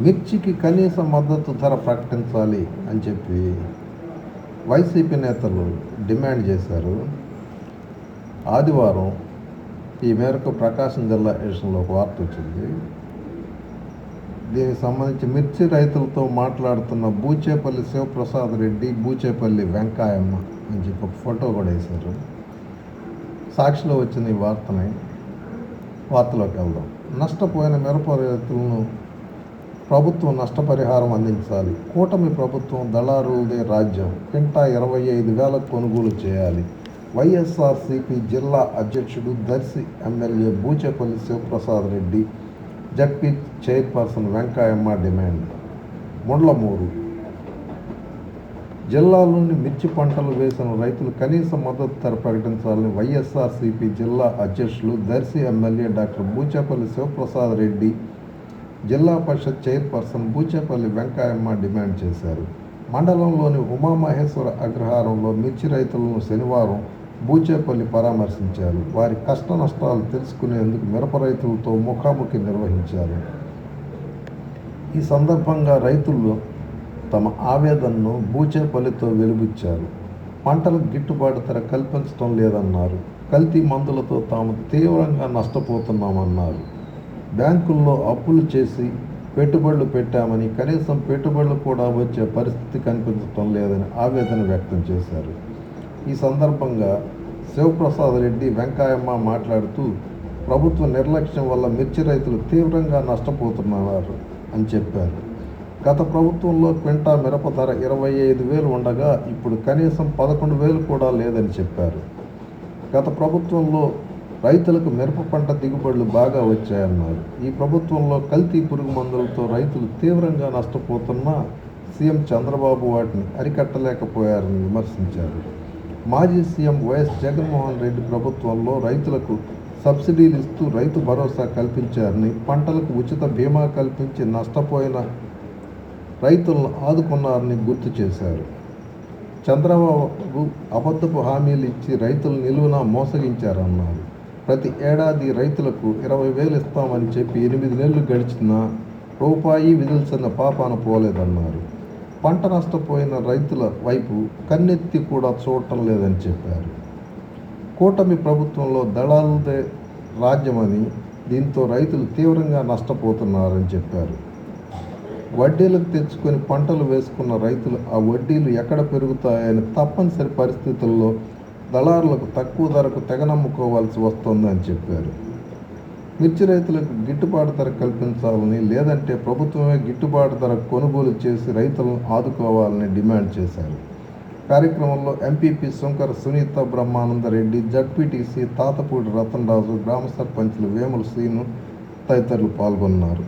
మిర్చికి కనీస మద్దతు ధర ప్రకటించాలి అని చెప్పి వైసీపీ నేతలు డిమాండ్ చేశారు. ఆదివారం ఈ మేరకు ప్రకాశం జిల్లా ఎడిషన్లో ఒక వార్త వచ్చింది. దీనికి సంబంధించి మిర్చి రైతులతో మాట్లాడుతున్న బూచేపల్లి శివప్రసాద్ రెడ్డి, బూచేపల్లి వెంకాయమ్మ అని చెప్పి ఒక ఫోటో కూడా వేశారు. సాక్షిలో వచ్చిన ఈ వార్తలోకి వెళ్దాం. నష్టపోయిన మిరప రైతులను ప్రభుత్వం నష్టపరిహారం అందించాలి. కూటమి ప్రభుత్వం దళారులదే రాజ్యం. క్వింటా 25,000 కొనుగోలు చేయాలి. వైఎస్ఆర్సీపీ జిల్లా అధ్యక్షుడు Darsi MLA Buchepalli Sivaprasad Reddy, ZP chairperson Venkayamma demand. Mundlamuru జిల్లాలోని మిర్చి పంటలు వేసిన రైతులు కనీస మద్దతు ధర ప్రకటించాలని వైఎస్ఆర్సీపీ జిల్లా అధ్యక్షులు దర్శి ఎమ్మెల్యే డాక్టర్ బూచేపల్లి శివప్రసాద్ రెడ్డి, జిల్లా పరిషత్ చైర్పర్సన్ బూచేపల్లి వెంకాయమ్మ డిమాండ్ చేశారు. మండలంలోని ఉమామహేశ్వర అగ్రహారంలో మిర్చి రైతులను శనివారం బూచేపల్లి పరామర్శించారు. వారి కష్ట నష్టాలు తెలుసుకునేందుకు మిరప రైతులతో ముఖాముఖి నిర్వహించారు. ఈ సందర్భంగా రైతులు తమ ఆవేదనను బూచేపల్లితో వెలిబుచ్చారు. పంటలకు గిట్టుబాటు ధర కల్పించడం లేదన్నారు. కల్తీ మందులతో తాము తీవ్రంగా నష్టపోతున్నామన్నారు. బ్యాంకుల్లో అప్పులు చేసి పెట్టుబడులు పెట్టామని కనీసం పెట్టుబడులు కూడా వచ్చే పరిస్థితి కనిపించడం లేదని ఆవేదన వ్యక్తం చేశారు. ఈ సందర్భంగా శివప్రసాద్ రెడ్డి, వెంకాయమ్మ మాట్లాడుతూ ప్రభుత్వ నిర్లక్ష్యం వల్ల మిర్చి రైతులు తీవ్రంగా నష్టపోతున్నారు అని చెప్పారు. గత ప్రభుత్వంలో క్వింటా మిరప ధర 25,000 ఉండగా ఇప్పుడు కనీసం 11,000 కూడా లేదని చెప్పారు. గత ప్రభుత్వంలో రైతులకు మిరప పంట దిగుబడులు బాగా వచ్చాయన్నారు. ఈ ప్రభుత్వంలో కల్తీ పురుగు మందులతో రైతులు తీవ్రంగా నష్టపోతున్నా సీఎం చంద్రబాబు వాటిని అరికట్టలేకపోయారని విమర్శించారు. మాజీ సీఎం వైఎస్ జగన్మోహన్ రెడ్డి ప్రభుత్వంలో రైతులకు సబ్సిడీలు ఇస్తూ రైతు భరోసా కల్పించారని, పంటలకు ఉచిత బీమా కల్పించి నష్టపోయిన రైతులను ఆదుకున్నారని గుర్తు చేశారు. చంద్రబాబు అబద్ధపు హామీలు ఇచ్చి రైతులు నిలువున మోసగించారన్నారు. ప్రతి ఏడాది రైతులకు 20,000 ఇస్తామని చెప్పి 8 నెలలు గడిచినా రూపాయి విదిల్చిన పాపాన పోలేదన్నారు. పంట నష్టపోయిన రైతుల వైపు కన్నెత్తి కూడా చూడటం లేదని చెప్పారు. కూటమి ప్రభుత్వంలో దళారులదే రాజ్యమని, దీంతో రైతులు తీవ్రంగా నష్టపోతున్నారని చెప్పారు. వడ్డీలకు తెచ్చుకొని పంటలు వేసుకున్న రైతులు ఆ వడ్డీలు ఎక్కడ పెరుగుతాయని తప్పనిసరి పరిస్థితుల్లో దళారులకు తక్కువ ధరకు తెగనమ్ముకోవాల్సి వస్తోందని చెప్పారు. మిర్చి రైతులకు గిట్టుబాటు ధర కల్పించాలని, లేదంటే ప్రభుత్వమే గిట్టుబాటు ధర కొనుగోలు చేసి రైతులను ఆదుకోవాలని డిమాండ్ చేశారు. కార్యక్రమంలో ఎంపీపీ శంకర సునీత బ్రహ్మానందరెడ్డి, జడ్పీటీసీ తాతపూడి రతన్ రాజు, గ్రామ సర్పంచులు వేముల శ్రీను తదితరులు పాల్గొన్నారు.